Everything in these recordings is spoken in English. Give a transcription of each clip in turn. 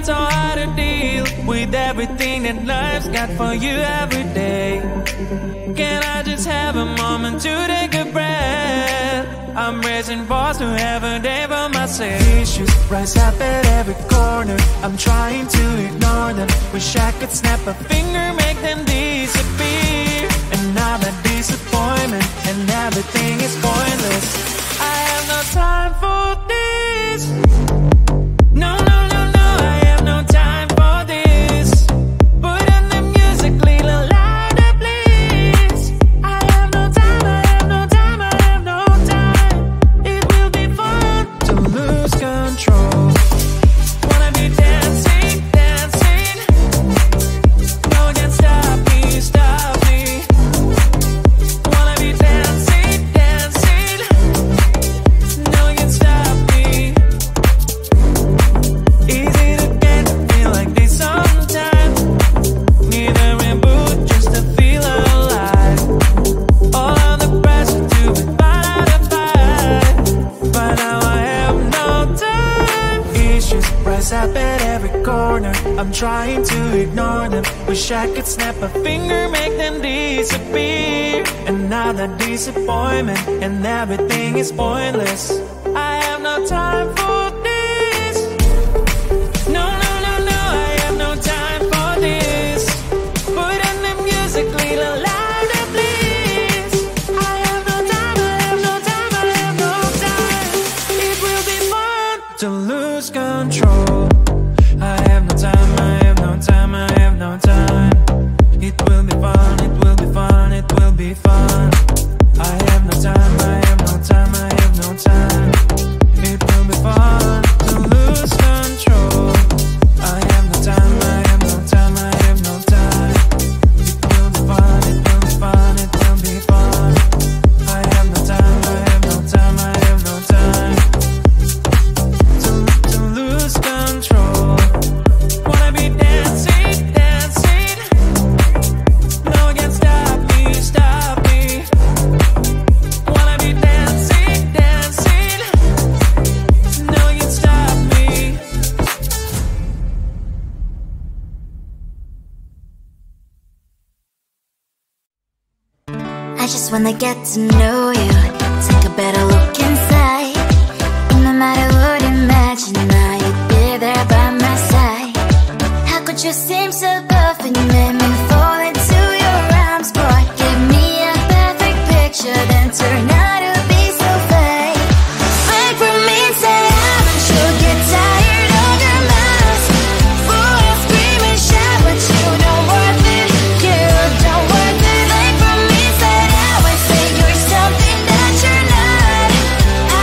so hard to deal with everything that life's got for you every day. Can I just have a moment to take a breath? I'm raising balls to have a day for myself. Issues rise up at every corner. I'm trying to ignore them. Wish I could snap a finger, make them disappear. And now that disappointment and everything is pointless. I have no time for this. No, no, no, no, I have no time for this. Put on the music, little louder, please. I have no time, I have no time, I have no time. It will be fun to lose control. Wanna be dancing, dancing. No one can stop me, stop me. Wanna be dancing, dancing. No one can stop me. Easy to get, feel like this sometimes. Need a reboot just to feel alive. All of the pressure to be fight, but now I have no time. Issues rise up at every corner. I'm trying to ignore them. Wish I could snap a finger, make them disappear. And now that disappointment and everything is pointless. I have no time for this. No, no, no, no, I have no time for this. Put on the music, little louder, please. I have no time, I have no time, I have no time. It will be fun to lose control. I have no time, I have no time, I have no time. It will be fun, it will be fun, it will be fun. I have no time, I have no time, I have no time. It will be fun to lose control. I have no time, I have no time, I have no time. It will be fun, it will be fun, it will be fun. I have no time, I have no time, I have no time. To lose control. Wanna be dancing, dancing. No one can stop me, stop me. Wanna be dancing, dancing. No one can stop me. I just wanna get to know you, take a better look inside. And no matter what, imagine now you'd be there by my side. How could you seem so perfect, you made me fall into your arms, boy. Give me a perfect picture, then turn out to be so fake. Fake for me, say I'm sure get tired of your mask. Full of scream and shout, but you don't worth it, you don't worth it. Fake for me, say I say you're something that you're not.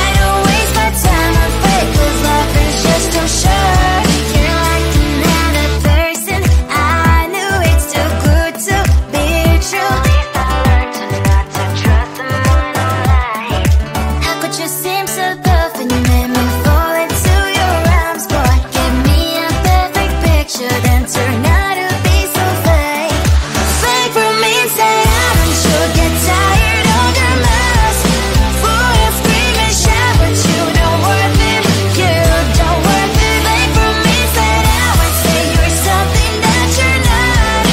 I don't waste my time on fake, 'cause life is just too short. You're like another person, I knew it's too good to be true. I learned to not to trust someone online. How could you seem so perfect, you made me fall into your arms, boy. Give me a perfect picture, then turn out to be so fake. Fake for me, say I'm sure get tired of your mask. Full of scream and shout, but you don't worth it, you don't worth it. Fake for me, say you're something that you're not.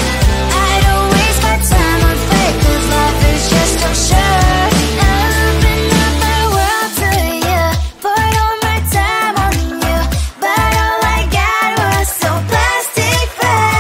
I don't waste my time on fake, 'cause life is just too short. I open up my world to you, poured all my time on you, but all I got was so plastic face.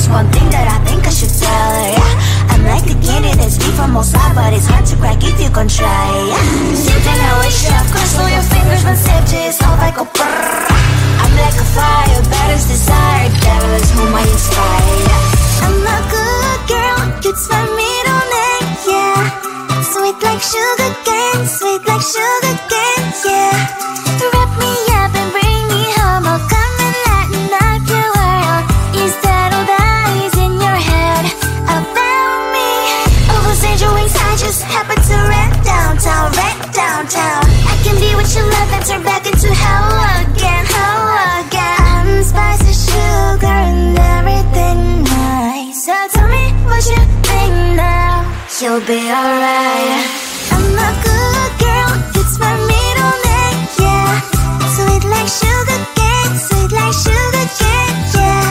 there's one thing that I think I should tell her, yeah. I'm like the candy that's deep from outside, but it's hard to crack if you can try, yeah. Something I wish I've crossed all your fingers when saved to yourself, I go brrrr. I'm like a fire, battles desire, devil is whom I inspire, yeah. I'm a good girl, it's my middle name, yeah. Sweet like sugar cane, sweet like sugar cane, yeah. Wrap me up and bring me home, I'll come and lighten up your world. Is that all that is in your head about me? All those angel wings I just happen to rent downtown, rent downtown. I can be what you love and turn back into hell again, hell again. Spicy sugar and everything nice. So tell me what you think now. You'll be alright. I'm a good girl, it's my middle name, yeah. Sweet like sugar cane, sweet like sugar cane, yeah.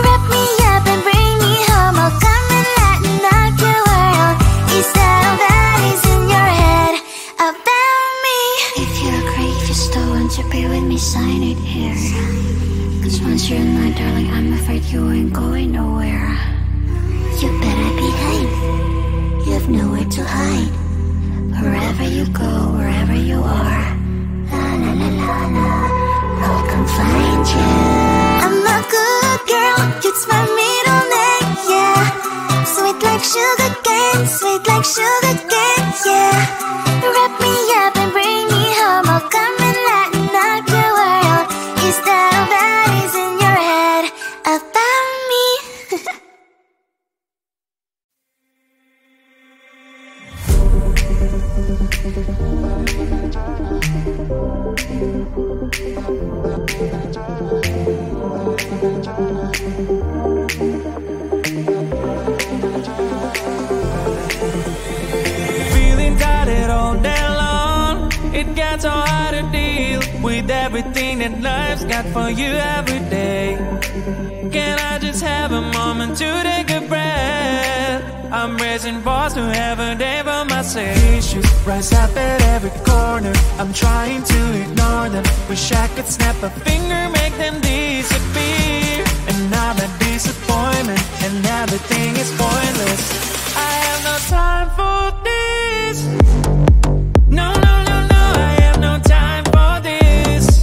Wrap me up and bring me home, I'll come and lighten up your world. Is that all that is in your head about me? If you're a creep, you still want to be with me, sign it here. Cause once you're in my darling, I'm afraid you ain't going nowhere. You better behave, you have nowhere to hide. Wherever you go, wherever you are, la la la la la, I'll come find you. I'm a good girl, it's my middle name, yeah. Sweet like sugar cane, sweet like sugar cane, yeah. Wrap me up and bring me home, I'll come and lighten up your world. Is that all that is in your head about me? Feeling tired all day long. It gets so hard to deal with everything that life's got for you every day. Can I just have a moment to take a breath? I'm raising balls to have a day for myself. Issues rise up at every corner. I'm trying to ignore them. Wish I could snap a finger, make them disappear. And now the disappointment and everything is pointless. I have no time for this. No, no, no, no, I have no time for this.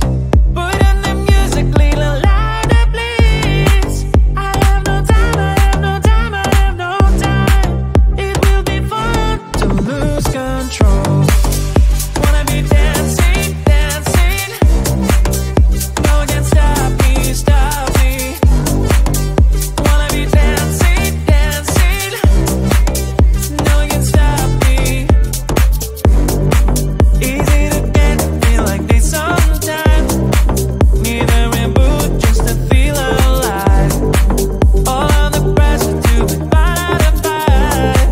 Put on the music, little louder, please. I have no time, I have no time, I have no time. It will be fun to lose control. Wanna be dancing, dancing. No one can stop me, stop me. Wanna be dancing, dancing. No one can stop me. Easy to get, feel like this sometimes. Need a reboot just to feel alive. All of the pressure to be part of fight.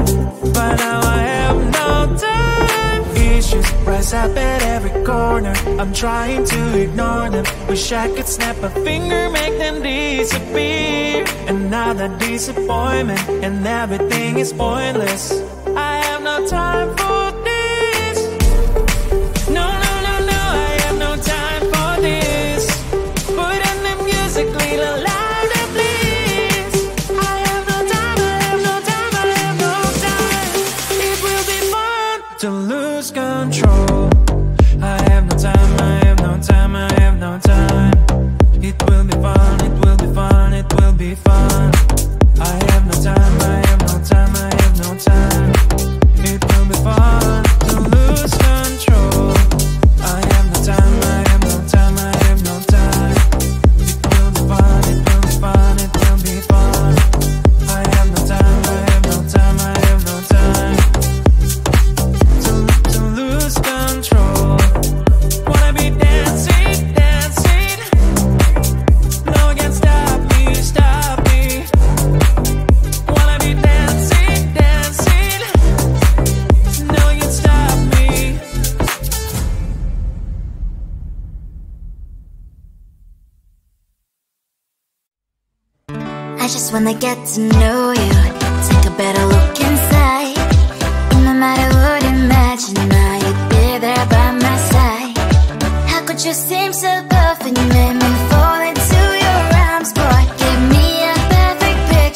But now I have no time. Issues rise up at every corner. I'm trying to ignore them. Wish I could snap a finger, make them disappear. And now the disappointment and everything is pointless. I have no time for this. No, no, no, no, I have no time for this. Put on the music, little louder, please. I have no time, I have no time, I have no time. It will be fun to lose control. I have no time, I have no time, I have no time. It will be fun, it will be fun, it will be fun. I have no time, I have no time, I have no time. It will be fun to lose control. I have no time, I have no time, I have no time. It will be fun, it will be fun, it will be fun. I have no time, I have no time, I have no time. To lose control. Wanna be dancing, dancing. No one can stop me, stop me. Wanna be dancing, dancing. No one can stop me. I just wanna get to know you, take a better look inside. No matter what, imagine now you'd be there by my side. How could you seem so perfect? You made me fall into your arms, boy. Give me a perfect picture.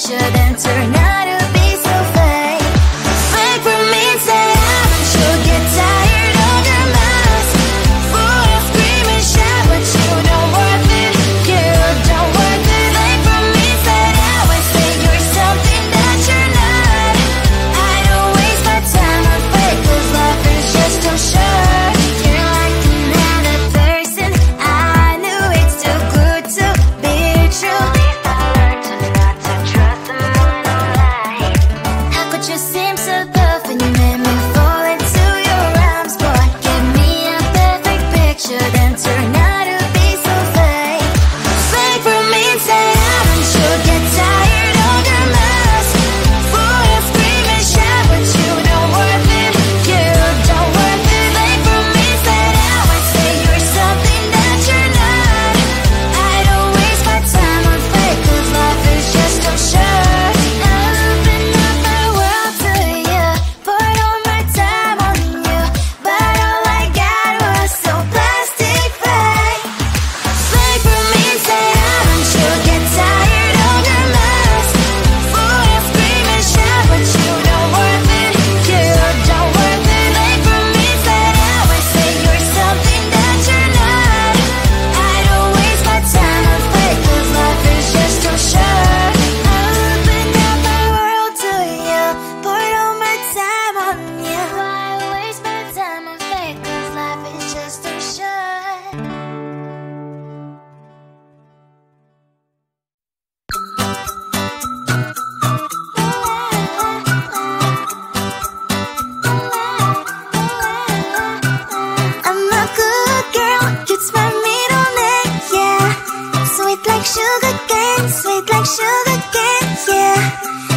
like sugar cane, sweet like sugar cane, yeah.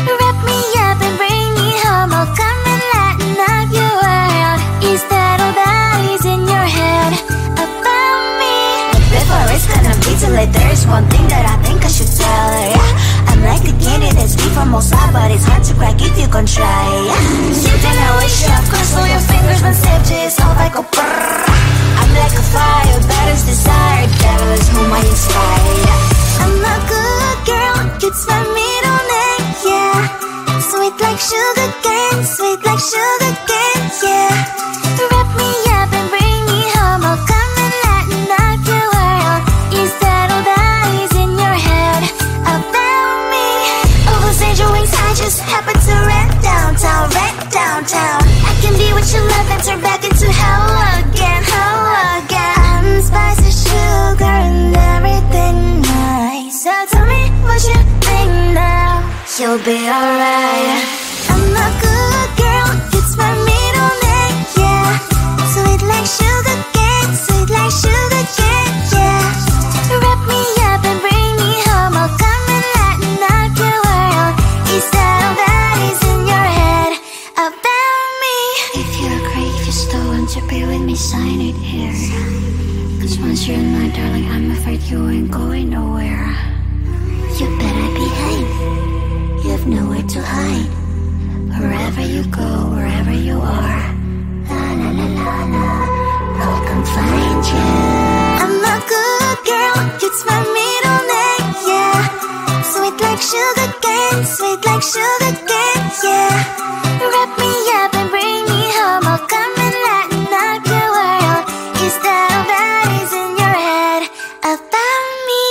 Wrap me up and bring me home, I'll come and lighten up your world. Is that all that is in your head about me? But before it's gonna be too late, there's one thing that I think I should tell her, yeah. I'm like the candy that's deep from outside, but it's hard to crack if you can try, yeah. You think I wish you cross all your fingers when safety is off, I go brrrr. I'm like a fire, baddest desire, devil is whom I inspire, yeah. I'm a good girl, it's my middle name, yeah. Sweet like sugar cane, sweet like sugar cane, yeah. Wrap me up and bring me home, I'll come and lighten up your world. Is that all that is in your head about me? Overstand your wings, I just happen to rent downtown, I can be what you love and turn back into hell again, spice of sugar and everything nice. So tell me what you think now, you'll be alright. I'm a good girl, it's my middle name, yeah. Sweet like sugar cane, sweet like sugar cane, yeah. Wrap me up and bring me home, I'll come and lighten up your world. Is that all that is in your head about me? If you're great, if you still want to be with me, sign it here. Cause once you're in my darling, I'm afraid you ain't going nowhere. You better behave, you have nowhere to hide. Wherever you go, wherever you are, la la la la la, I'll come find you. I'm a good girl, it's my middle name, yeah. Sweet like sugar cane, sweet like sugar cane, yeah. Wrap me up and bring me home, I'll come and lighten up your world. Is that all that is in your head about me?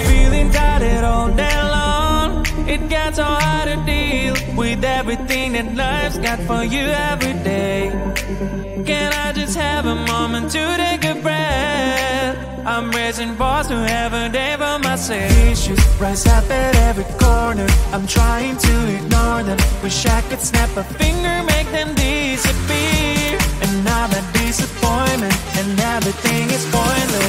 Feeling tired all day long, it gets so hard to deal with everything that life's got for you every day. Can I just have a moment to take a breath? I'm raising balls to have a day for myself. Issues rise up at every corner, I'm trying to ignore them. Wish I could snap a finger, make them disappear. And now that disappointment and everything is pointless.